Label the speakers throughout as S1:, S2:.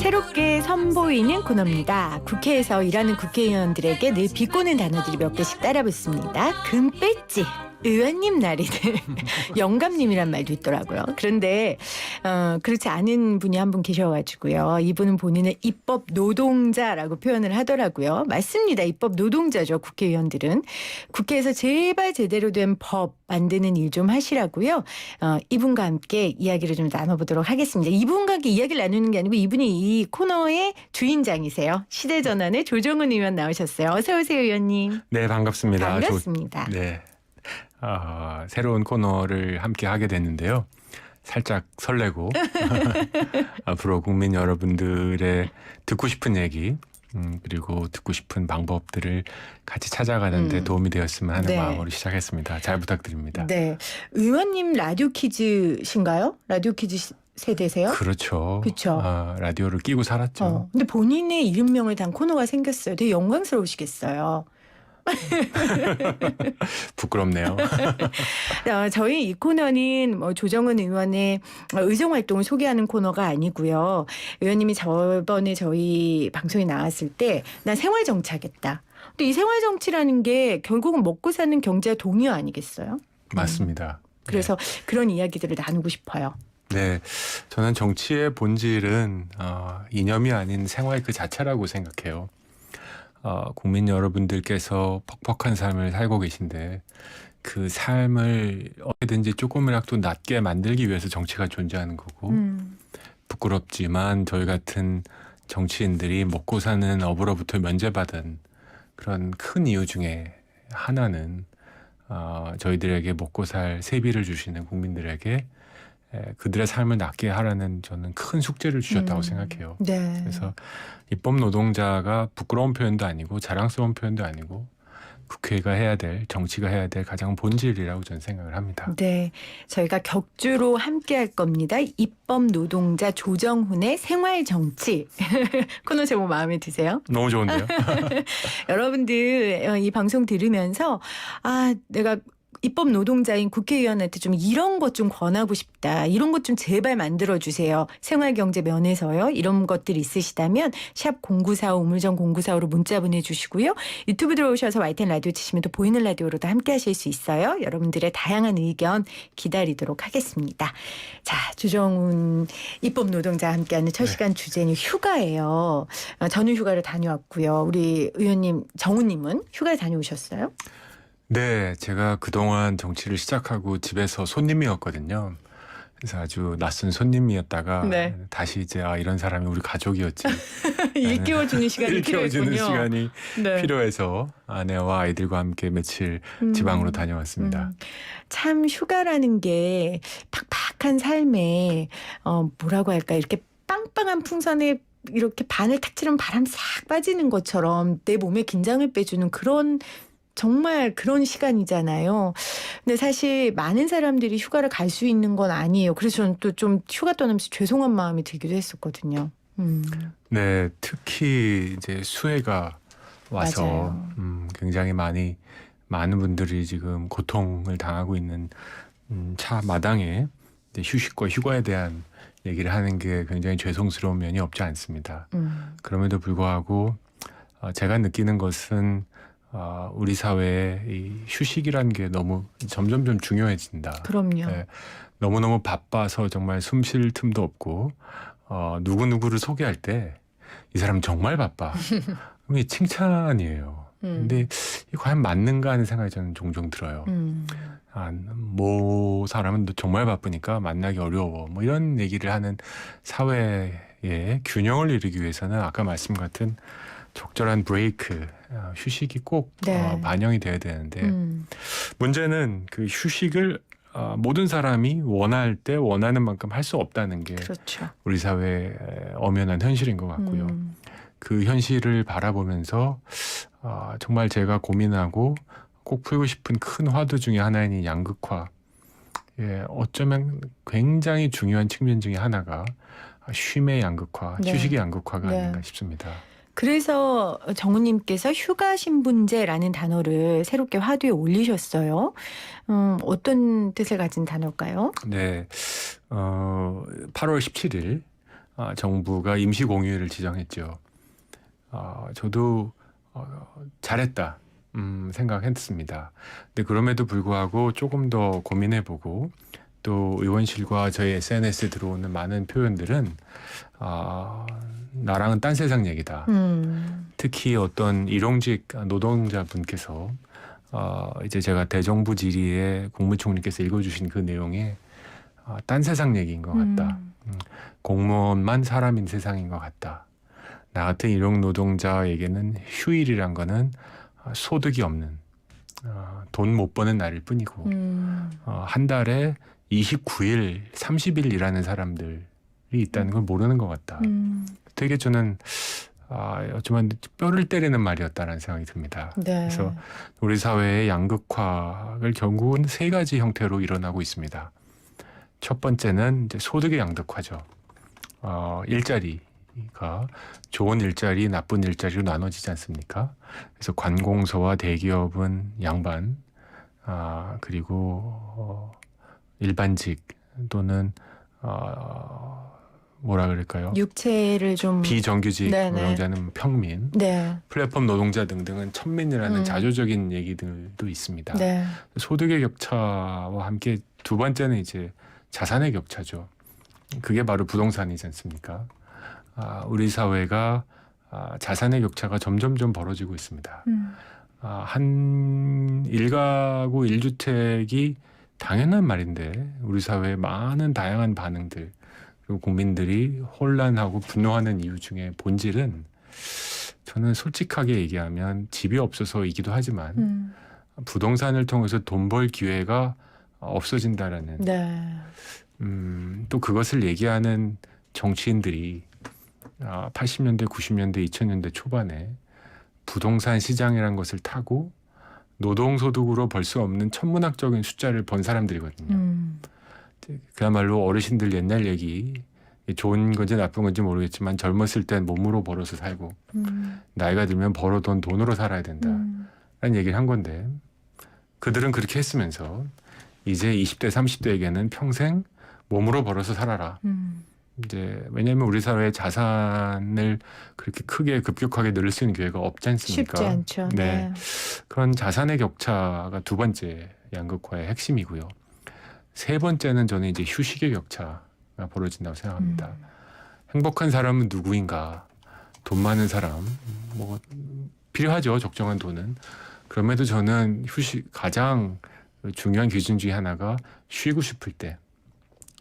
S1: 새롭게 선보이는 코너입니다. 국회에서 일하는 국회의원들에게 늘 비꼬는 단어들이 몇 개씩 따라붙습니다. 금배지, 의원님 날이는 영감님이란 말도 있더라고요. 그런데 그렇지 않은 분이 한 분 계셔가지고요. 이분은 본인을 입법 노동자라고 표현을 하더라고요. 맞습니다. 입법 노동자죠. 국회의원들은. 국회에서 제발 제대로 된 법 만드는 일 좀 하시라고요. 이분과 함께 이야기를 좀 나눠보도록 하겠습니다. 이분과 함께 이야기를 나누는 게 아니고 이분이 이 코너의 주인장이세요. 시대전환의 조정훈 의원 나오셨어요. 어서 오세요, 의원님.
S2: 네, 반갑습니다.
S1: 반갑습니다.
S2: 네, 새로운 코너를 함께 하게 됐는데요. 살짝 설레고 앞으로 국민 여러분들의 듣고 싶은 얘기 그리고 듣고 싶은 방법들을 같이 찾아가는데 도움이 되었으면 하는
S1: 네.
S2: 마음으로 시작했습니다. 잘 부탁드립니다.
S1: 네, 의원님 라디오 퀴즈신가요? 라디오 퀴즈 세대세요?
S2: 그렇죠.
S1: 그쵸.
S2: 라디오를 끼고 살았죠.
S1: 근데 본인의 이름명을 단 코너가 생겼어요. 되게 영광스러우시겠어요.
S2: 부끄럽네요.
S1: 저희 이 코너는 조정은 의원의 의정활동을 소개하는 코너가 아니고요. 의원님이 저번에 저희 방송에 나왔을 때 나 생활정치하겠다. 근데 이 생활정치라는 게 결국은 먹고 사는 경제와 동의어 아니겠어요?
S2: 맞습니다.
S1: 그래서 그런 이야기들을 나누고 싶어요.
S2: 네, 저는 정치의 본질은 이념이 아닌 생활 그 자체라고 생각해요. 국민 여러분들께서 퍽퍽한 삶을 살고 계신데 그 삶을 어떻게든지 조금이라도 낫게 만들기 위해서 정치가 존재하는 거고 부끄럽지만 저희 같은 정치인들이 먹고 사는 업으로부터 면제받은 그런 큰 이유 중에 하나는 저희들에게 먹고 살 세비를 주시는 국민들에게 그들의 삶을 낫게 하라는 저는 큰 숙제를 주셨다고 생각해요.
S1: 네.
S2: 그래서 입법 노동자가 부끄러운 표현도 아니고 자랑스러운 표현도 아니고 국회가 해야 될, 정치가 해야 될 가장 본질이라고 저는 생각을 합니다.
S1: 네, 저희가 격주로 함께 할 겁니다. 입법 노동자 조정훈의 생활정치. 코너 제목 마음에 드세요?
S2: 너무 좋은데요?
S1: 여러분들 이 방송 들으면서 내가 입법 노동자인 국회의원한테 좀 이런 것 좀 권하고 싶다. 이런 것 좀 제발 만들어주세요. 생활경제 면에서요. 이런 것들이 있으시다면 샵 0945 우물정 0945로 문자 보내주시고요. 유튜브 들어오셔서 YTN 라디오 치시면 또 보이는 라디오로도 함께 하실 수 있어요. 여러분들의 다양한 의견 기다리도록 하겠습니다. 자, 조정훈 입법 노동자와 함께하는 첫 시간 주제는 휴가예요. 저는 휴가를 다녀왔고요. 우리 의원님 정훈님은 휴가에 다녀오셨어요?
S2: 네, 제가 그동안 정치를 시작하고 집에서 손님이었거든요. 그래서 아주 낯선 손님이었다가
S1: 네.
S2: 다시 이제 이런 사람이 우리 가족이었지.
S1: 일깨워주는 시간이
S2: 일깨워주는
S1: 필요했군요.
S2: 시간이
S1: 네.
S2: 필요해서 아내와 아이들과 함께 며칠 지방으로 다녀왔습니다.
S1: 참 휴가라는 게 팍팍한 삶에 뭐라고 할까 이렇게 빵빵한 풍선에 이렇게 바늘 탁 치면 바람 싹 빠지는 것처럼 내 몸에 긴장을 빼주는 그런 정말 그런 시간이잖아요. 근데 사실 많은 사람들이 휴가를 갈 수 있는 건 아니에요. 그래서 저는 또 좀 휴가 떠나면서 죄송한 마음이 들기도 했었거든요.
S2: 네, 특히 이제 수해가 와서 굉장히 많은 분들이 지금 고통을 당하고 있는 차 마당에 휴식과 휴가에 대한 얘기를 하는 게 굉장히 죄송스러운 면이 없지 않습니다. 그럼에도 불구하고 제가 느끼는 것은 우리 사회에 이 휴식이라는 게 너무 점점점 중요해진다.
S1: 그럼요.
S2: 네, 너무너무 바빠서 정말 숨 쉴 틈도 없고 누구누구를 소개할 때 이 사람 정말 바빠. 이게 칭찬이에요. 근데 이게 과연 맞는가 하는 생각이 저는 종종 들어요. 뭐 사람은 정말 바쁘니까 만나기 어려워. 뭐 이런 얘기를 하는 사회의 균형을 이루기 위해서는 아까 말씀 같은 적절한 브레이크, 휴식이 꼭
S1: 네.
S2: 반영이 돼야 되는데 문제는 그 휴식을 모든 사람이 원할 때 원하는 만큼 할 수 없다는 게
S1: 그렇죠.
S2: 우리 사회의 엄연한 현실인 것 같고요. 그 현실을 바라보면서 정말 제가 고민하고 꼭 풀고 싶은 큰 화두 중에 하나인 이 양극화. 어쩌면 굉장히 중요한 측면 중에 하나가 쉼의 양극화,
S1: 네.
S2: 휴식의 양극화가
S1: 네.
S2: 아닌가 싶습니다.
S1: 그래서 정우님께서 휴가 신분제라는 단어를 새롭게 화두에 올리셨어요. 어떤 뜻을 가진 단어일까요?
S2: 네, 8월 17일 정부가 임시공휴일을 지정했죠. 저도 잘했다 생각했습니다. 근데 그럼에도 불구하고 조금 더 고민해보고 또 의원실과 저희 SNS에 들어오는 많은 표현들은 나랑은 딴 세상 얘기다. 특히 어떤 일용직 노동자분께서 이제 제가 대정부 질의에 국무총리께서 읽어주신 그 내용에 딴 세상 얘기인 것 같다. 공무원만 사람인 세상인 것 같다. 나 같은 일용 노동자에게는 휴일이란 거는 소득이 없는 돈 못 버는 날일 뿐이고 한 달에 29일, 30일 일하는 사람들이 있다는 걸 모르는 것 같다. 되게 저는 어쩌면 뼈를 때리는 말이었다는 생각이 듭니다.
S1: 네.
S2: 그래서 우리 사회의 양극화를 결국은 세 가지 형태로 일어나고 있습니다. 첫 번째는 이제 소득의 양극화죠. 일자리가 좋은 일자리, 나쁜 일자리로 나눠지지 않습니까? 그래서 관공서와 대기업은 양반, 그리고 일반직 또는 뭐라 그럴까요?
S1: 육체를 좀
S2: 비정규직
S1: 네네.
S2: 노동자는 평민,
S1: 네.
S2: 플랫폼 노동자 등등은 천민이라는 자조적인 얘기들도 있습니다.
S1: 네.
S2: 소득의 격차와 함께 두 번째는 이제 자산의 격차죠. 그게 바로 부동산이지 않습니까? 우리 사회가 자산의 격차가 점점점 벌어지고 있습니다. 한 일가구 1주택이 당연한 말인데 우리 사회의 많은 다양한 반응들 그리고 국민들이 혼란하고 분노하는 이유 중에 본질은 저는 솔직하게 얘기하면 집이 없어서이기도 하지만 부동산을 통해서 돈 벌 기회가 없어진다라는
S1: 네.
S2: 또 그것을 얘기하는 정치인들이 80년대, 90년대, 2000년대 초반에 부동산 시장이라는 것을 타고 노동소득으로 벌 수 없는 천문학적인 숫자를 번 사람들이거든요. 그야말로 어르신들 옛날 얘기 좋은 건지 나쁜 건지 모르겠지만 젊었을 땐 몸으로 벌어서 살고 나이가 들면 벌어둔 돈으로 살아야 된다라는 얘기를 한 건데 그들은 그렇게 했으면서 이제 20대, 30대에게는 평생 몸으로 벌어서 살아라. 이제 왜냐하면 우리 사회의 자산을 그렇게 크게 급격하게 늘릴 수 있는 기회가 없지 않습니까?
S1: 쉽지 않죠.
S2: 네. 그런 자산의 격차가 두 번째 양극화의 핵심이고요. 세 번째는 저는 이제 휴식의 격차가 벌어진다고 생각합니다. 행복한 사람은 누구인가? 돈 많은 사람, 뭐 필요하죠. 적정한 돈은. 그럼에도 저는 가장 중요한 기준 중에 하나가 쉬고 싶을 때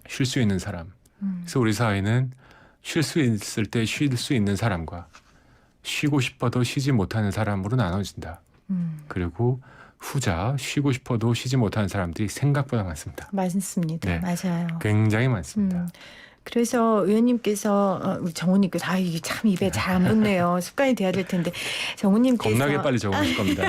S2: 쉴 수 있는 사람. 그래서 우리 사회는 쉴 수 있을 때 쉴 수 있는 사람과 쉬고 싶어도 쉬지 못하는 사람으로 나눠진다. 그리고 후자 쉬고 싶어도 쉬지 못하는 사람들이 생각보다 많습니다.
S1: 맞습니다.
S2: 네.
S1: 맞아요.
S2: 굉장히 많습니다.
S1: 그래서 의원님께서 우리 정우님께서 이게 참 입에 잘 안 붙네요. 습관이 돼야 될 텐데 정우님께서
S2: 겁나게 빨리 적어줄 겁니다.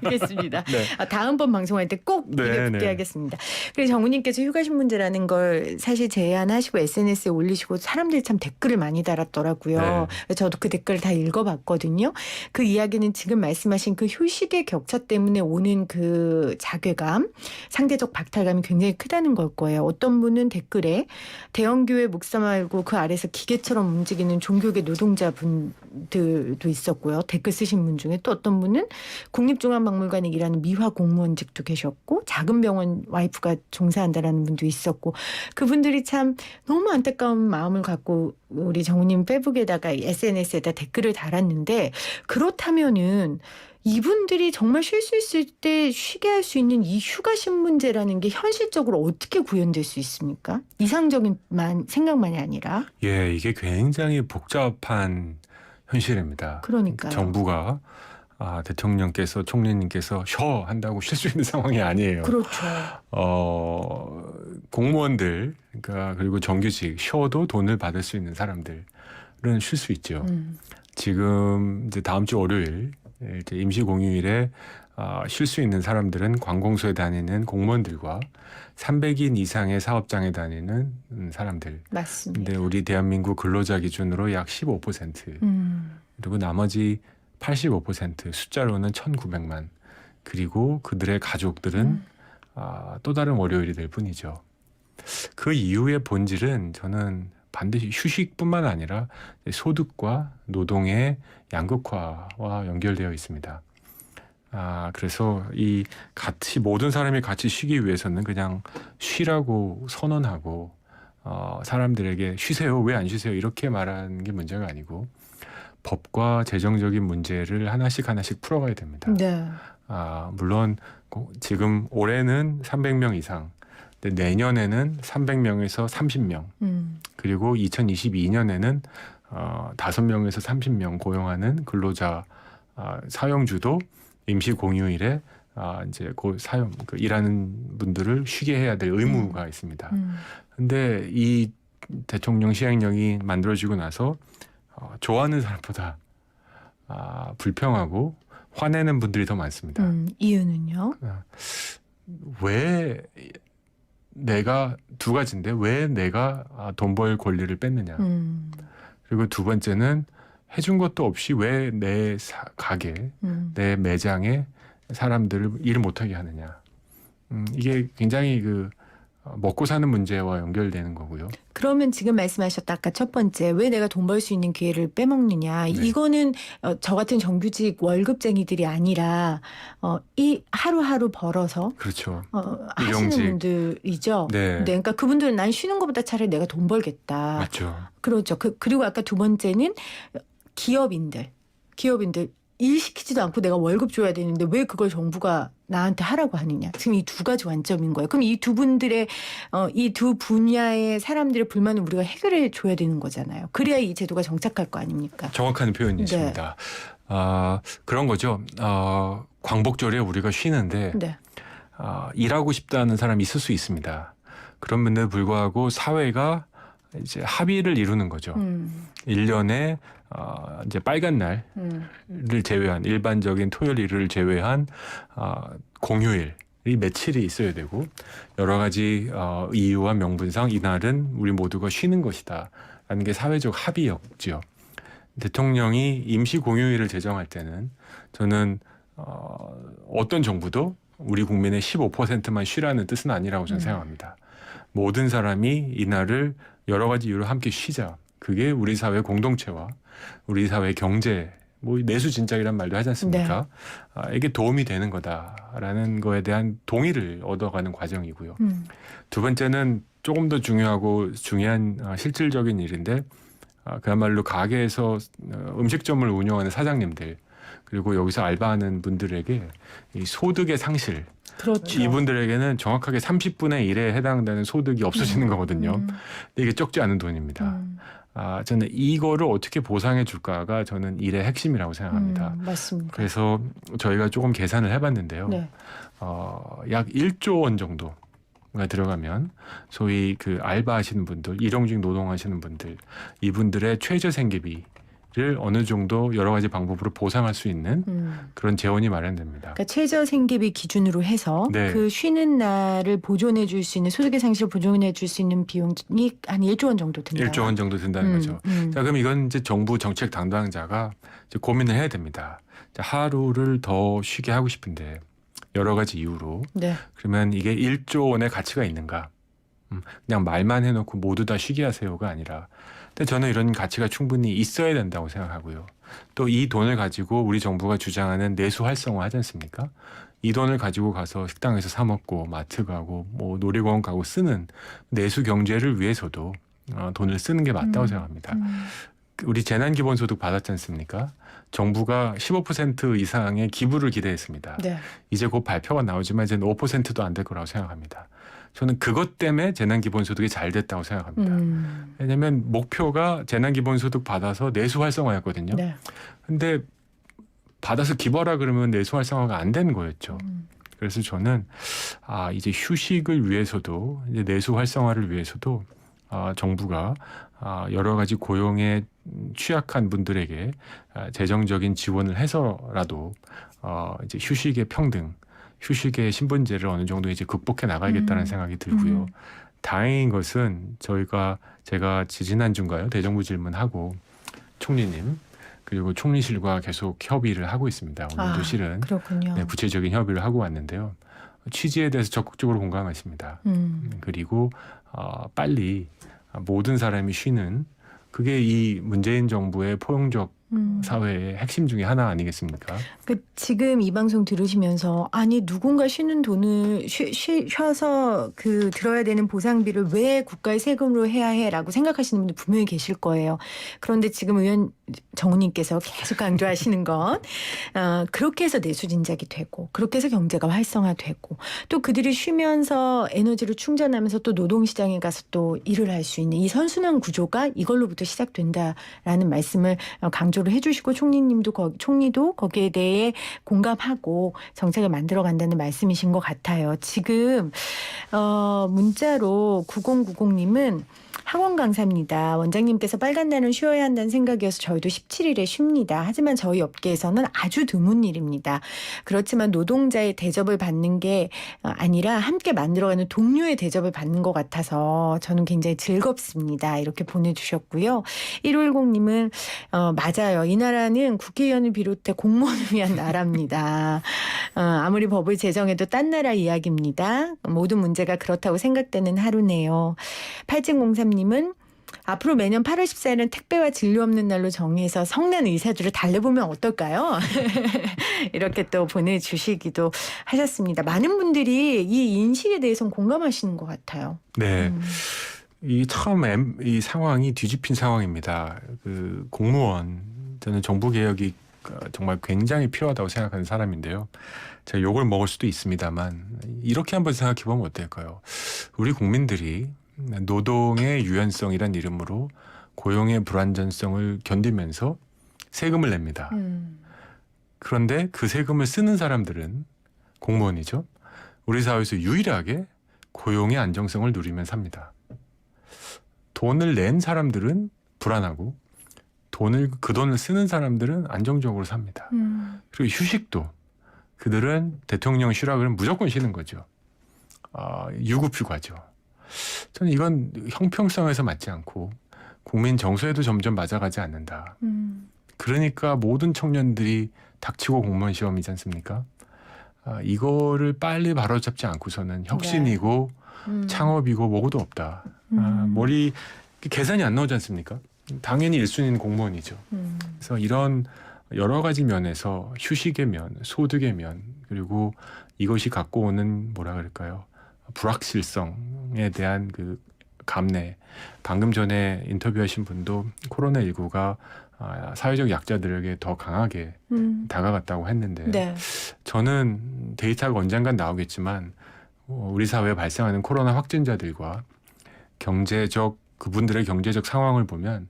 S1: 알겠습니다.
S2: 네.
S1: 다음번 방송할 때 꼭 입에
S2: 네,
S1: 붙게
S2: 네.
S1: 하겠습니다. 그래서 정우님께서 휴가신 문제라는 걸 사실 제안하시고 SNS에 올리시고 사람들이 참 댓글을 많이 달았더라고요.
S2: 네.
S1: 저도 그 댓글을 다 읽어봤거든요. 그 이야기는 지금 말씀하신 그 휴식의 격차 때문에 오는 그 자괴감, 상대적 박탈감이 굉장히 크다는 걸 거예요. 어떤 분은 댓글에 대형교회 목사 말고 그 아래서 기계처럼 움직이는 종교계 노동자분들도 있었고요. 댓글 쓰신 분 중에 또 어떤 분은 국립중앙박물관에 일하는 미화 공무원직도 계셨고 작은 병원 와이프가 종사한다라는 분도 있었고 그분들이 참 너무 안타까운 마음을 갖고 우리 정우님 페북에다가 SNS에다 댓글을 달았는데 그렇다면은 이분들이 정말 쉴 수 있을 때 쉬게 할 수 있는 이 휴가신 문제라는 게 현실적으로 어떻게 구현될 수 있습니까? 이상적인 생각만이 아니라.
S2: 예, 이게 굉장히 복잡한 현실입니다.
S1: 그러니까요.
S2: 정부가 대통령께서 총리님께서 쉬어 한다고 쉴 수 있는 상황이 아니에요.
S1: 그렇죠.
S2: 공무원들 그러니까 그리고 정규직 쉬어도 돈을 받을 수 있는 사람들은 쉴 수 있죠. 지금 이제 다음 주 월요일 이제 임시공휴일에 쉴 수 있는 사람들은 관공서에 다니는 공무원들과 300인 이상의 사업장에 다니는 사람들.
S1: 맞습니다.
S2: 근데 우리 대한민국 근로자 기준으로 약 15%. 그리고 나머지 85% 숫자로는 1,900만. 그리고 그들의 가족들은 또 다른 월요일이 될 뿐이죠. 그 이유의 본질은 저는 반드시 휴식뿐만 아니라 소득과 노동의 양극화와 연결되어 있습니다. 그래서 이 같이 모든 사람이 같이 쉬기 위해서는 그냥 쉬라고 선언하고 사람들에게 쉬세요, 왜 안 쉬세요 이렇게 말하는 게 문제가 아니고 법과 재정적인 문제를 하나씩 풀어가야 됩니다.
S1: 네.
S2: 물론 지금 올해는 300명 이상, 근데 내년에는 300명에서 30명, 그리고 2022년에는 5명에서 30명 고용하는 근로자 사용주도 임시 공휴일에 이제 일하는 분들을 쉬게 해야 될 의무가 있습니다. 근데 이 대통령 시행령이 만들어지고 나서 좋아하는 사람보다 불평하고 화내는 분들이 더 많습니다.
S1: 이유는요?
S2: 왜 내가 두 가지인데 왜 내가 돈 벌 권리를 뺐느냐. 그리고 두 번째는 해준 것도 없이 왜 내 가게, 내 매장에 사람들을 일을 못하게 하느냐. 이게 굉장히 먹고 사는 문제와 연결되는 거고요.
S1: 그러면 지금 말씀하셨다 아까 첫 번째 왜 내가 돈 벌 수 있는 기회를 빼먹느냐.
S2: 네.
S1: 이거는 저 같은 정규직 월급쟁이들이 아니라 이 하루하루 벌어서
S2: 그렇죠.
S1: 하시는
S2: 일용직.
S1: 분들이죠.
S2: 네.
S1: 그러니까 그분들은 난 쉬는 것보다 차라리 내가 돈 벌겠다.
S2: 맞죠.
S1: 그렇죠. 그리고 아까 두 번째는 기업인들 일 시키지도 않고 내가 월급 줘야 되는데 왜 그걸 정부가 나한테 하라고 하느냐. 지금 이 두 가지 관점인 거예요. 그럼 이 두 분들의 이 두 분야의 사람들의 불만을 우리가 해결해 줘야 되는 거잖아요. 그래야 이 제도가 정착할 거 아닙니까?
S2: 정확한 표현이십니다. 그런 거죠. 광복절에 우리가 쉬는데
S1: 네.
S2: 일하고 싶다는 사람이 있을 수 있습니다. 그럼에도 불구하고 사회가 이제 합의를 이루는 거죠. 1년에 이제 빨간 날을 제외한 일반적인 토요일 일요일을 제외한 공휴일이 며칠이 있어야 되고 여러 가지 이유와 명분상 이날은 우리 모두가 쉬는 것이다 라는 게 사회적 합의였죠. 대통령이 임시 공휴일을 제정할 때는 저는 어떤 정부도 우리 국민의 15%만 쉬라는 뜻은 아니라고 저는 생각합니다. 모든 사람이 이날을 여러 가지 이유로 함께 쉬자. 그게 우리 사회 공동체와 우리 사회 경제, 내수진작이란 말도 하지 않습니까? 이게 도움이 되는 거다라는 거에 대한 동의를 얻어가는 과정이고요. 두 번째는 조금 더 중요한 실질적인 일인데 그야말로 가게에서 음식점을 운영하는 사장님들 그리고 여기서 알바하는 분들에게 이 소득의 상실,
S1: 그렇죠.
S2: 이분들에게는 정확하게 30분의 1에 해당되는 소득이 없어지는 거거든요. 근데 이게 적지 않은 돈입니다. 저는 이거를 어떻게 보상해 줄까가 저는 일의 핵심이라고 생각합니다.
S1: 맞습니다.
S2: 그래서 저희가 조금 계산을 해봤는데요.
S1: 네.
S2: 약 1조 원 정도가 들어가면 소위 알바하시는 분들, 일용직 노동하시는 분들, 이분들의 최저 생계비를 어느 정도 여러 가지 방법으로 보상할 수 있는 그런 재원이 마련됩니다.
S1: 그러니까 최저 생계비 기준으로 해서
S2: 네.
S1: 그 쉬는 날을 보존해 줄 수 있는 소득의 상실을 보존해 줄 수 있는 비용이 한 1조 원 정도 든다.
S2: 1조 원 정도 든다는 거죠. 자, 그럼 이건 이제 정부 정책 담당자가 이제 고민을 해야 됩니다. 자, 하루를 더 쉬게 하고 싶은데 여러 가지 이유로
S1: 네.
S2: 그러면 이게 1조 원의 가치가 있는가? 그냥 말만 해놓고 모두 다 쉬게 하세요가 아니라 근데 저는 이런 가치가 충분히 있어야 된다고 생각하고요. 또 이 돈을 가지고 우리 정부가 주장하는 내수 활성화 하지 않습니까? 이 돈을 가지고 가서 식당에서 사 먹고 마트 가고 놀이공원 가고 쓰는 내수 경제를 위해서도 돈을 쓰는 게 맞다고 생각합니다. 우리 재난기본소득 받았지 않습니까? 정부가 15% 이상의 기부를 기대했습니다.
S1: 네.
S2: 이제 곧 발표가 나오지만 이제는 5%도 안 될 거라고 생각합니다. 저는 그것 때문에 재난기본소득이 잘 됐다고 생각합니다. 왜냐하면 목표가 재난기본소득 받아서 내수 활성화였거든요.
S1: 네.
S2: 근데 받아서 기부하라 그러면 내수 활성화가 안 되는 거였죠. 그래서 저는 이제 휴식을 위해서도 이제 내수 활성화를 위해서도 정부가 여러 가지 고용에 취약한 분들에게 재정적인 지원을 해서라도 이제 휴식의 평등, 휴식의 신분제를 어느 정도 이제 극복해 나가야겠다는 생각이 들고요. 다행인 것은 제가 지지난주인가요? 대정부 질문하고 총리님 그리고 총리실과 계속 협의를 하고 있습니다. 오늘도 실은
S1: 그렇군요.
S2: 네, 구체적인 협의를 하고 왔는데요. 취지에 대해서 적극적으로 공감하십니다. 그리고 빨리 모든 사람이 쉬는 그게 이 문재인 정부의 포용적 사회의 핵심 중에 하나 아니겠습니까?
S1: 지금 이 방송 들으시면서 아니 누군가 쉬는 돈을 쉬어서 그 들어야 되는 보상비를 왜 국가의 세금으로 해야 해라고 생각하시는 분들 분명히 계실 거예요. 그런데 지금 의원 정우님께서 계속 강조하시는 건 그렇게 해서 내수 진작이 되고 그렇게 해서 경제가 활성화되고 또 그들이 쉬면서 에너지를 충전하면서 또 노동시장에 가서 또 일을 할 수 있는 이 선순환 구조가 이걸로부터 시작된다라는 말씀을 강조를 해주시고 총리도 거기에 대해 공감하고 정책을 만들어간다는 말씀이신 것 같아요. 지금 문자로 9090님은 학원 강사입니다. 원장님께서 빨간 날은 쉬어야 한다는 생각이어서 저희도 17일에 쉽니다. 하지만 저희 업계에서는 아주 드문 일입니다. 그렇지만 노동자의 대접을 받는 게 아니라 함께 만들어가는 동료의 대접을 받는 것 같아서 저는 굉장히 즐겁습니다. 이렇게 보내주셨고요. 1510님은 맞아요. 이 나라는 국회의원을 비롯해 공무원을 위한 나라입니다. 아무리 법을 제정해도 딴 나라 이야기입니다. 모든 문제가 그렇다고 생각되는 하루네요. 8703님은 앞으로 매년 8월 14일은 택배와 진료 없는 날로 정해서 성난 의사들을 달래보면 어떨까요? 이렇게 또 보내주시기도 하셨습니다. 많은 분들이 이 인식에 대해서는 공감하시는 것 같아요.
S2: 네. 이 처음 이 상황이 뒤집힌 상황입니다. 그 공무원, 저는 정부 개혁이 정말 굉장히 필요하다고 생각하는 사람인데요. 제가 욕을 먹을 수도 있습니다만 이렇게 한번 생각해 보면 어떨까요? 우리 국민들이 노동의 유연성이란 이름으로 고용의 불안전성을 견디면서 세금을 냅니다. 그런데 그 세금을 쓰는 사람들은 공무원이죠. 우리 사회에서 유일하게 고용의 안정성을 누리면 삽니다. 돈을 낸 사람들은 불안하고 그 돈을 쓰는 사람들은 안정적으로 삽니다. 그리고 휴식도 그들은 대통령 쉬라 그러면 무조건 쉬는 거죠. 유급휴가죠. 저는 이건 형평성에서 맞지 않고 국민 정서에도 점점 맞아가지 않는다. 그러니까 모든 청년들이 닥치고 공무원 시험이지 않습니까? 이거를 빨리 바로잡지 않고서는 혁신이고 창업이고 뭐고도 없다. 머리 계산이 안 나오지 않습니까? 당연히 1순위는 공무원이죠. 그래서 이런 여러 가지 면에서 휴식의 면, 소득의 면, 그리고 이것이 갖고 오는 뭐라 그럴까요? 불확실성에 대한 그 감내. 방금 전에 인터뷰하신 분도 코로나19가 사회적 약자들에게 더 강하게 다가갔다고 했는데
S1: 네.
S2: 저는 데이터가 언젠간 나오겠지만 우리 사회에 발생하는 코로나 확진자들과 그분들의 경제적 상황을 보면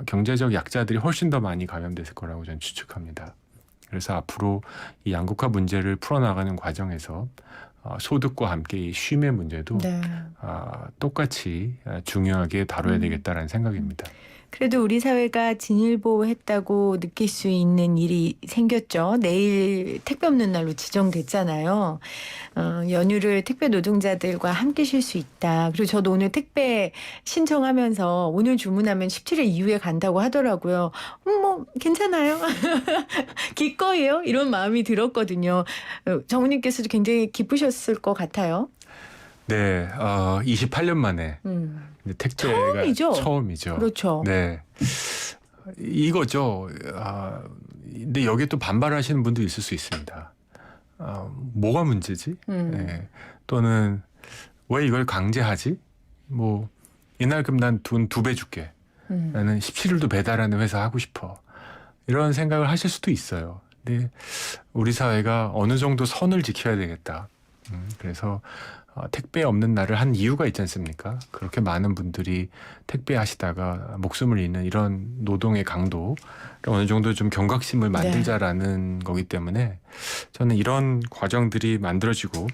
S2: 경제적 약자들이 훨씬 더 많이 감염됐을 거라고 저는 추측합니다. 그래서 앞으로 이 양극화 문제를 풀어나가는 과정에서 소득과 함께 이 쉼의 문제도 똑같이 중요하게 다뤄야 되겠다라는 생각입니다.
S1: 그래도 우리 사회가 진일보했다고 느낄 수 있는 일이 생겼죠. 내일 택배 없는 날로 지정됐잖아요. 연휴를 택배 노동자들과 함께 쉴 수 있다. 그리고 저도 오늘 택배 신청하면서 오늘 주문하면 17일 이후에 간다고 하더라고요. 뭐 괜찮아요. 기꺼이요. 이런 마음이 들었거든요. 정우님께서도 굉장히 기쁘셨을 것 같아요.
S2: 네, 28년 만에 택배가 처음이죠.
S1: 그렇죠.
S2: 네, 이거죠. 근데 여기에 또 반발하시는 분도 있을 수 있습니다. 뭐가 문제지? 네. 또는 왜 이걸 강제하지? 뭐 이날 그럼 난 돈 2배 줄게. 나는 17일도 배달하는 회사 하고 싶어. 이런 생각을 하실 수도 있어요. 근데 우리 사회가 어느 정도 선을 지켜야 되겠다. 그래서 택배 없는 날을 한 이유가 있지 않습니까? 그렇게 많은 분들이 택배 하시다가 목숨을 잃는 이런 노동의 강도 어느 정도 좀 경각심을 만들자라는 거기 때문에 저는 이런 과정들이 만들어지고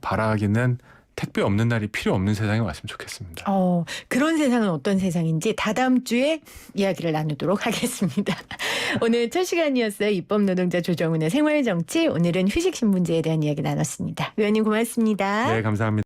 S2: 바라기는 택배 없는 날이 필요 없는 세상에 왔으면 좋겠습니다.
S1: 그런 세상은 어떤 세상인지 다다음 주에 이야기를 나누도록 하겠습니다. 오늘 첫 시간이었어요. 입법노동자 조정훈의 생활정치. 오늘은 휴식신문제에 대한 이야기 나눴습니다. 의원님 고맙습니다.
S2: 네, 감사합니다.